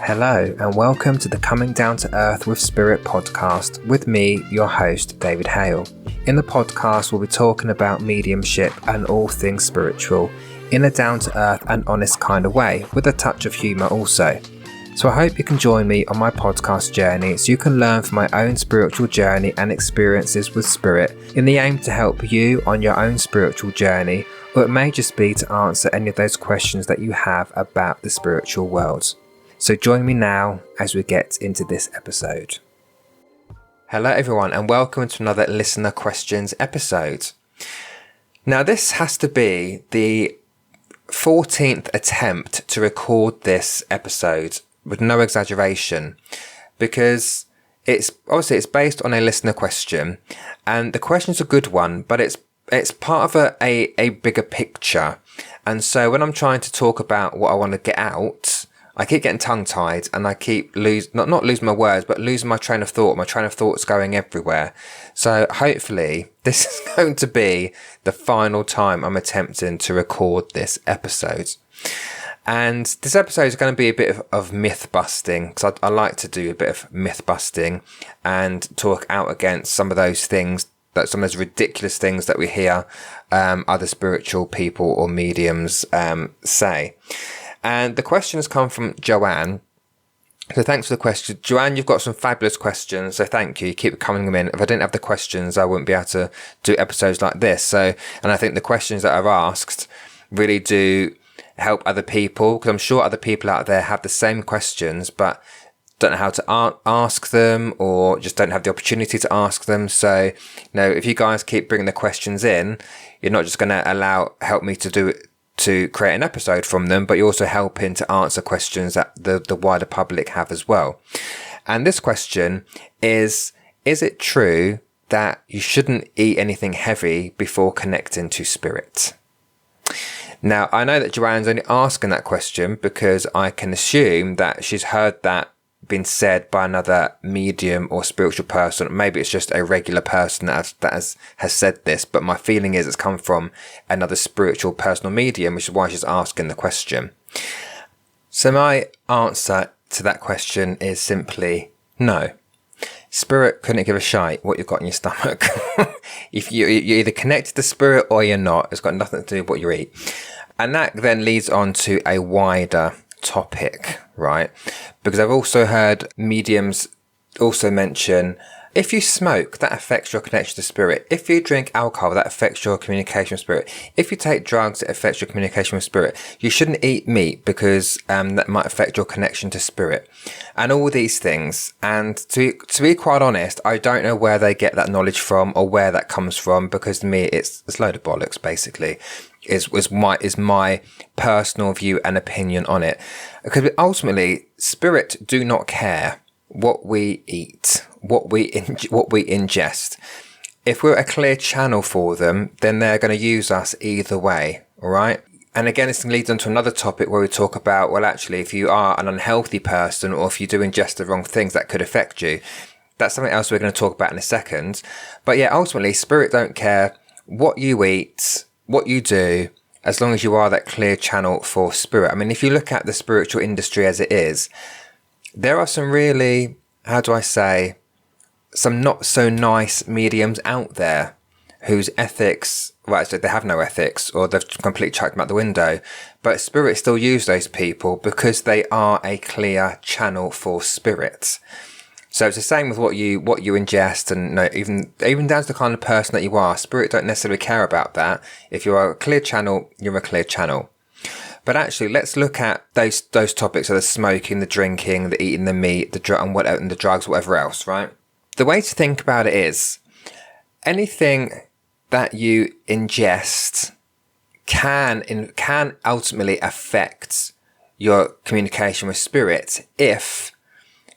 Hello and welcome to the Coming Down to Earth with Spirit podcast with me, your host, David Hale. In the podcast, we'll be talking about mediumship and all things spiritual in a down-to-earth and honest kind of way, with a touch of humour also. So I hope you can join me on my podcast journey so you can learn from my own spiritual journey and experiences with spirit in the aim to help you on your own spiritual journey, or it may just be to answer any of those questions that you have about the spiritual world. So join me now as we get into this episode. Hello everyone and welcome to another listener questions episode. Now this has to be the 14th attempt to record this episode with no exaggeration, because it's based on a listener question, and the question's a good one, but it's part of a bigger picture. And so when I'm trying to talk about what I want to get out, I keep getting tongue-tied and I keep not losing my words, but losing my train of thought. My train of thought's going everywhere. So hopefully this is going to be the final time I'm attempting to record this episode. And this episode is going to be a bit of myth busting, because I like to do a bit of myth busting and talk out against some of those things, some of those ridiculous things that we hear other spiritual people or mediums say. And the question has come from Joanne. So thanks for the question. Joanne, you've got some fabulous questions. So thank you. You keep coming them in. If I didn't have the questions, I wouldn't be able to do episodes like this. And I think the questions that are asked really do help other people, because I'm sure other people out there have the same questions, but don't know how to ask them, or just don't have the opportunity to ask them. So, if you guys keep bringing the questions in, you're not just going to help me to create an episode from them, but you're also helping to answer questions that the wider public have as well. And this question is it true that you shouldn't eat anything heavy before connecting to spirit? Now, I know that Joanne's only asking that question because I can assume that she's heard that been said by another medium or spiritual person. Maybe it's just a regular person that has said this, but my feeling is it's come from another spiritual personal medium, which is why she's asking the question. So my answer to that question is simply no. Spirit couldn't give a shite what you've got in your stomach. If you're either connected to spirit or you're not, it's got nothing to do with what you eat. And that then leads on to a wider topic, right? Because I've also heard mediums also mention, if you smoke, that affects your connection to spirit. If you drink alcohol, that affects your communication with spirit. If you take drugs, it affects your communication with spirit. You shouldn't eat meat because that might affect your connection to spirit. And all these things. And to be quite honest, I don't know where they get that knowledge from or where that comes from, because to me it's a load of bollocks, basically. Is my personal view and opinion on it. Because ultimately, spirit do not care what we eat, what we ingest. If we're a clear channel for them, then they're going to use us either way, all right? And again, this leads on to another topic where we talk about, well, actually, if you are an unhealthy person or if you do ingest the wrong things, that could affect you. That's something else we're going to talk about in a second. But yeah, ultimately, spirit don't care what you eat, what you do, as long as you are that clear channel for spirit. I mean, if you look at the spiritual industry as it is, there are some really, some not so nice mediums out there whose ethics, well, actually, they have no ethics, or they've completely chucked them out the window. But spirit still use those people because they are a clear channel for spirit. So it's the same with what you ingest, and even down to the kind of person that you are. Spirit don't necessarily care about that. If you are a clear channel, you're a clear channel. But actually, let's look at those topics: so the smoking, the drinking, the eating the meat, the drugs, whatever else. Right? The way to think about it is, anything that you ingest can ultimately affect your communication with spirit if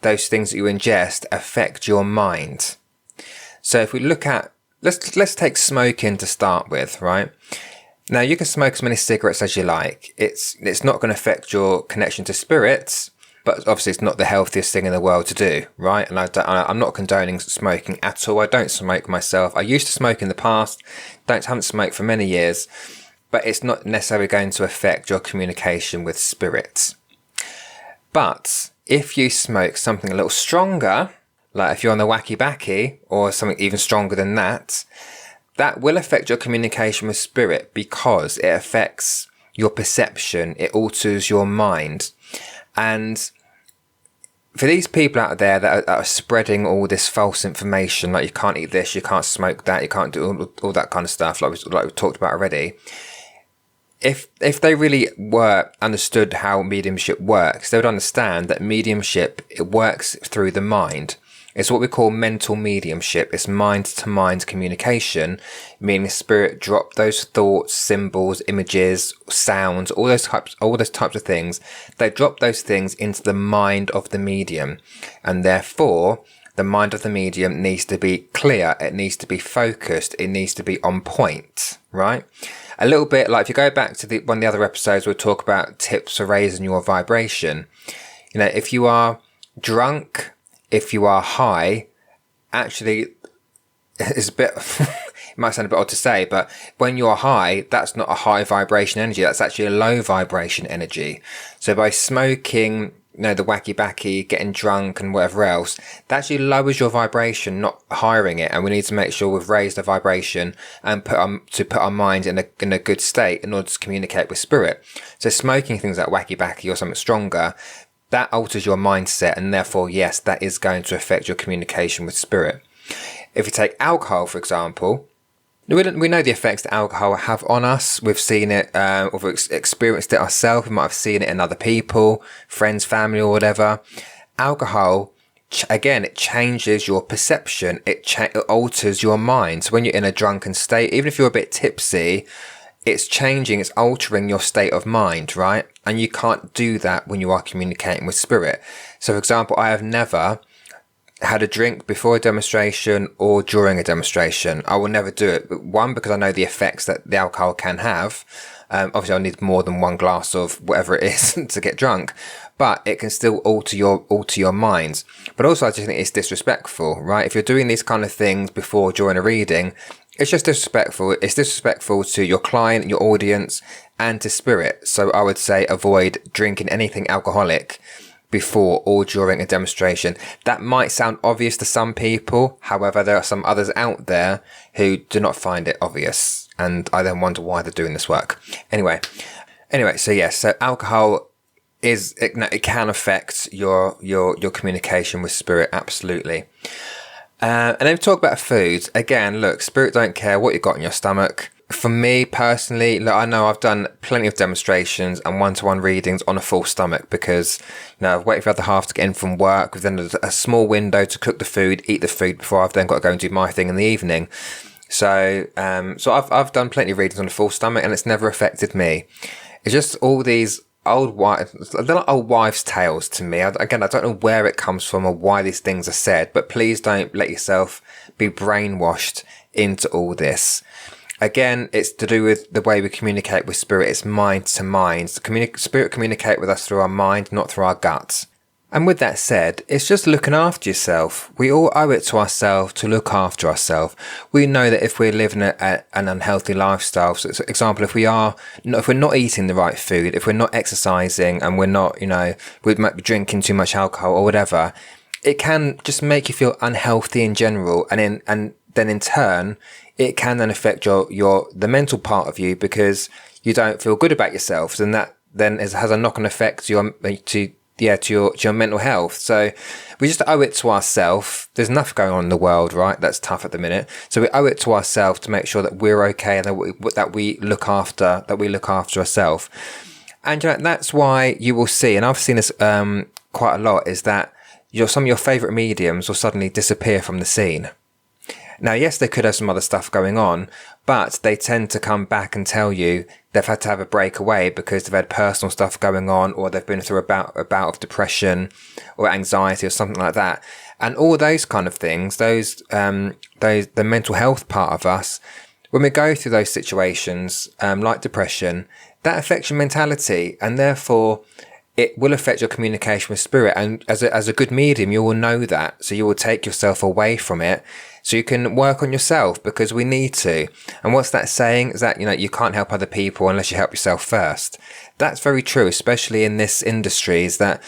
those things that you ingest affect your mind. So if we look at, let's take smoking to start with, right? Now you can smoke as many cigarettes as you like. It's not going to affect your connection to spirits, But obviously it's not the healthiest thing in the world to do, right? And I'm not condoning smoking at all. I don't smoke myself. I used to smoke in the past, haven't smoked for many years, but it's not necessarily going to affect your communication with spirits. But if you smoke something a little stronger, like if you're on the wacky backy or something even stronger than that, that will affect your communication with spirit because it affects your perception. It alters your mind. And for these people out there that are spreading all this false information, like you can't eat this, you can't smoke that, you can't do all that kind of stuff, like we talked about already. If they really understood how mediumship works, they would understand that mediumship, it works through the mind. It's what we call mental mediumship. It's mind-to-mind communication, meaning spirit drop those thoughts, symbols, images, sounds, all those types of things. They drop those things into the mind of the medium, and therefore the mind of the medium needs to be clear. It needs to be focused. It needs to be on point, right? A little bit like if you go back to one of the other episodes, we'll talk about tips for raising your vibration. You know, if you are drunk, if you are high, actually, it's a bit, it might sound a bit odd to say, but when you're high, that's not a high vibration energy. That's actually a low vibration energy. So by smoking, the wacky backy, getting drunk and whatever else, that actually lowers your vibration, not highering it. And we need to make sure we've raised the vibration and put our mind in a good state in order to communicate with spirit. So smoking things like wacky backy or something stronger, that alters your mindset, and therefore, yes, that is going to affect your communication with spirit. If you take alcohol, for example, we know the effects that alcohol have on us. We've seen it, or we've experienced it ourselves. We might have seen it in other people, friends, family, or whatever. Alcohol, again, it changes your perception. It alters your mind. So when you're in a drunken state, even if you're a bit tipsy, it's altering your state of mind, right? And you can't do that when you are communicating with spirit. So, for example, I have never had a drink before a demonstration or during a demonstration. I will never do it. One, because I know the effects that the alcohol can have. Obviously, I'll need more than one glass of whatever it is to get drunk, but it can still alter your mind. But also, I just think it's disrespectful, right? If you're doing these kind of things before, during a reading, it's just disrespectful. It's disrespectful to your client, your audience, and to spirit. So I would say avoid drinking anything alcoholic before or during a demonstration. That might sound obvious to some people. However, there are some others out there who do not find it obvious. And I then wonder why they're doing this work. Anyway, so yes, so alcohol it can affect your communication with spirit, absolutely. And then we talk about food. Again, look, spirit don't care what you got in your stomach. For me personally, look, I know I've done plenty of demonstrations and one-to-one readings on a full stomach because, I've waited for the other half to get in from work. We've then a small window to cook the food, eat the food before I've then got to go and do my thing in the evening. So I've done plenty of readings on a full stomach and it's never affected me. It's just all these old wives' tales to me. Again, I don't know where it comes from or why these things are said, but please don't let yourself be brainwashed into all this. Again, it's to do with the way we communicate with spirit. It's mind to mind. Spirit communicate with us through our mind, not through our guts. And with that said, it's just looking after yourself. We all owe it to ourselves to look after ourselves. We know that if we're living an unhealthy lifestyle, so for example, if we're not eating the right food, if we're not exercising and we're not, we might be drinking too much alcohol or whatever, it can just make you feel unhealthy in general. And then in turn, it can then affect the mental part of you because you don't feel good about yourself. And that then has a knock-on effect to your mental health. So we just owe it to ourselves. There's enough going on in the world, right? That's tough at the minute. So we owe it to ourselves to make sure that we're okay and that we look after ourselves. And that's why you will see, and I've seen this quite a lot, is that some of your favourite mediums will suddenly disappear from the scene. Now, yes, they could have some other stuff going on, but they tend to come back and tell you they've had to have a break away because they've had personal stuff going on, or they've been through a bout of depression or anxiety or something like that. And all those kind of things, the mental health part of us, when we go through those situations, like depression, that affects your mentality. And therefore, it will affect your communication with spirit. And as a good medium, you will know that. So you will take yourself away from it so you can work on yourself, because we need to. And what's that saying? Is that, you can't help other people unless you help yourself first. That's very true, especially in this industry, is that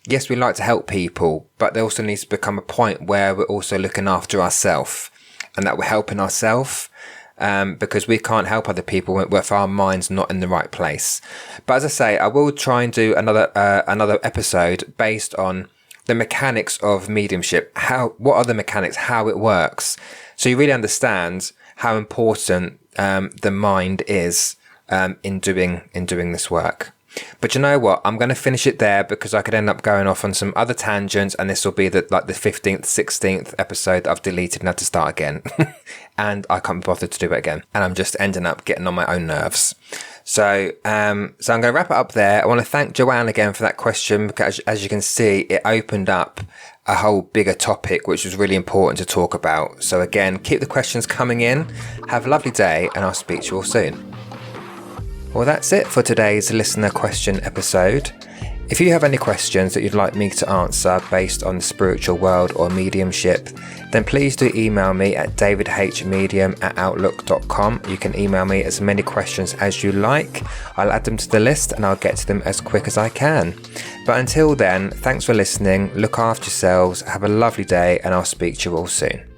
yes, we like to help people, but there also needs to become a point where we're also looking after ourselves and that we're helping ourselves. Because we can't help other people if our mind's not in the right place. But as I say, I will try and do another episode based on the mechanics of mediumship. What are the mechanics? How it works, so you really understand how important the mind is in doing this work. But you know what? I'm going to finish it there, because I could end up going off on some other tangents, and this will be the 15th, 16th episode that I've deleted and had to start again. And I can't be bothered to do it again. And I'm just ending up getting on my own nerves. So I'm going to wrap it up there. I want to thank Joanne again for that question, because as you can see, it opened up a whole bigger topic, which was really important to talk about. So again, keep the questions coming in. Have a lovely day, and I'll speak to you all soon. Well, that's it for today's listener question episode. If you have any questions that you'd like me to answer based on the spiritual world or mediumship, then please do email me at davidhmedium@outlook.com. You can email me as many questions as you like. I'll add them to the list and I'll get to them as quick as I can. But until then, thanks for listening, look after yourselves, have a lovely day, and I'll speak to you all soon.